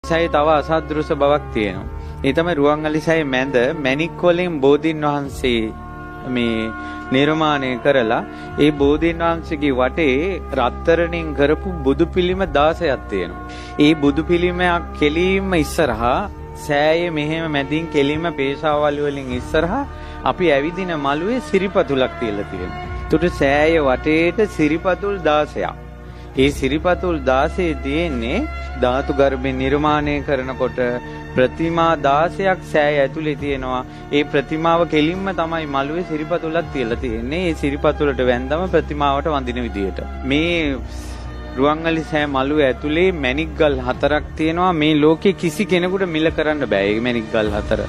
සෑයේ තව අසද්දෘස බවක් තියෙනවා. ඒ තමයි රුවන්වැලි සෑයේ මැද මැණික් වලින් බෝධීන් වහන්සේ මේ නිර්මාණය කරලා ඒ බෝධීන් වහන්සේගේ වටේ රත්තරණින් කරපු බුදු පිළිම 16ක් තියෙනවා. ඒ බුදු පිළිමයක් කෙලින්ම ඉස්සරහා සෑයේ මෙහෙම මැදින් කෙලින්ම පේශාවල් වලින් ඉස්සරහා අපි ඇවිදින මළුවේ සිරිපතුලක් තියලා තියෙනවා. ඒකට සෑයේ වටේට සිරිපතුල් 16ක්. ඒ සිරිපතුල් 16 තියෙන්නේ ධාතු ගර්භයෙන් නිර්මාණය කරනකොට ප්‍රතිමා 16ක් සෑය ඇතුලේ තියෙනවා. ඒ ප්‍රතිමාව කෙලින්ම තමයි මළුවේ සිරිපතුලක් තියලා තියෙන්නේ. ඒ සිරිපතුලට වැන්දම ප්‍රතිමාවට වඳින විදියට. මේ රුවන්වැලි සෑ මළුවේ ඇතුලේ මැණික් ගල් 4ක් තියෙනවා. මේ ලෝකේ කිසි කෙනෙකුට මිල කරන්න බෑ මේ මැණික් ගල් 4.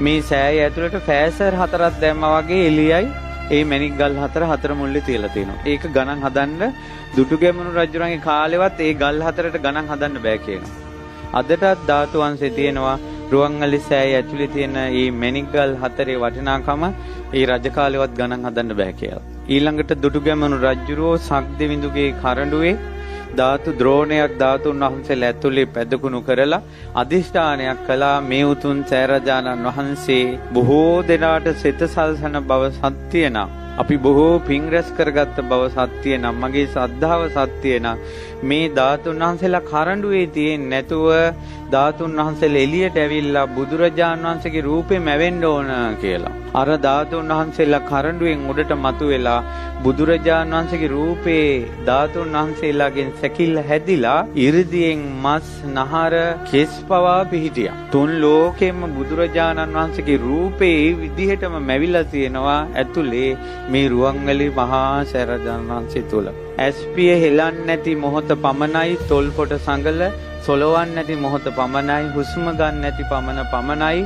මේ සෑය ඇතුලට ෆෑසර් 4ක් දැම්මා වගේ එළියයි ඒ මැණික් ගල් 4 මුල්ලේ තියලා තියෙනවා. ඒක ගණන් හදන්න දුටුගැමුණු රජුරන්ගේ කාලෙවත් ඒ ගල් 4ට ගණන් හදන්න බෑ කියනවා. අදටත් ධාතු වංශේ තියෙනවා රුවන්වැලි සෑය ඇතුලේ තියෙන මේ මැණික් ගල් 4 වටිනාකම ඒ රජ කාලෙවත් ගණන් හදන්න බෑ කියලා. ඊළඟට දුටුගැමුණු රජුරෝ සක්දෙවිඳුගේ කරඬුවේ ධාතු ද්‍රෝණයක් ධාතුන් වහන්සේලා ඇතුලේ පැදකුණු කරලා අදිෂ්ඨානයක් කළා මේ උතුම් සෑරජානන් වහන්සේ බොහෝ දෙනාට සිත සල්සන බව සත්‍ය නම් අපි බොහෝ පින් රැස් කරගත්ත බව සත්‍ය නම් මගේ ශ්‍රද්ධාව සත්‍ය නම් මේ ධාතුන් වහන්සේලා කරඬුවේ තියෙන්නේ නැතුව ධාතුන් වහන්සේලා එළියට ඇවිල්ලා බුදුරජාණන් වහන්සේගේ රූපේ මැවෙන්න ඕන කියලා. අර ධාතුන් වහන්සේලා කරඬුවෙන් උඩට මතුවෙලා බුදුරජාණන් වහන්සේගේ රූපේ ධාතුන් වහන්සේලාගෙන් සැකිල්ල හැදිලා 이르දියෙන් මස් නහර කෙස් පවා පිහිටියා. තුන් ලෝකෙම බුදුරජාණන් වහන්සේගේ රූපේ ඒ විදිහටම මැවිලා තියෙනවා ඇතුලේ මේ රුවන්වැලි මහා සෑරජානන් වහන්සේ තුල. ඇස්පිය හෙලන්නේ නැති මොහොත පමණයි තොල් පොට සංගල සොලවන්නේ නැති මොහොත පමණයි හුස්ම ගන්න නැති පමණයි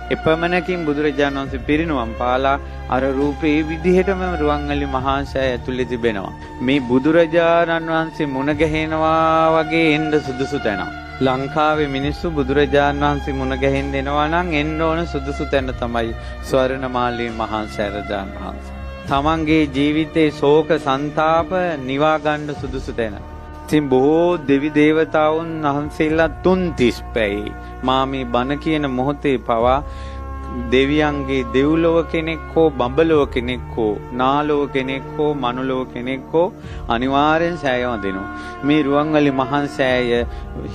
එපමණකින් බුදුරජාණන් වහන්සේ පිරිනුවම් පාලා අර රූපේ ඒ විදිහටම රුවන්වැලි මහා සෑය ඇතුලේ තිබෙනවා. මේ බුදුරජාණන් වහන්සේ මුණ ගැහෙනවා වගේ එන්න සුදුසු තැන. ලංකාවේ මිනිස්සු බුදුරජාණන් වහන්සේ මුණ ගැහෙන්න එනවා නම් එන්න ඕන සුදුසු තැන තමයි ස්වර්ණමාලී මහා සෑරජාණන් වහන්සේ. තමන්ගේ ජීවිතේ ශෝක සංතාප නිවා ගන්න සුදුසු තැන. ඉතින් බොහෝ දෙවි දේවතාවුන් වහන්සේලා 330 පැයි මා මේ බණ කියන මොහොතේ පවා දෙවියන්ගේ දෙව්ලොව කෙනෙක් හෝ බඹලොව කෙනෙක් හෝ නාලොව කෙනෙක් හෝ මනුලොව කෙනෙක් හෝ අනිවාර්යෙන් සෑය වදිනවා. මේ රුවන්වැලි මහා සෑය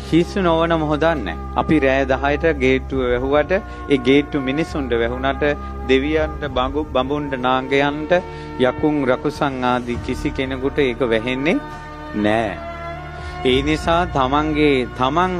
හිස් නොවන මොහොතක් නැහැ. අපි රෑ 10ට ගේට්ටුව වැහුවට ඒ ගේට්ටු මිනිසුන්ට වැහුණට දෙවියන්ට බඹුන්ට නාගයන්ට යකුන් රකුසන් ආදී කිසි කෙනෙකුට ඒක වැහෙන්නේ නැහැ. ඒ නිසා තමන්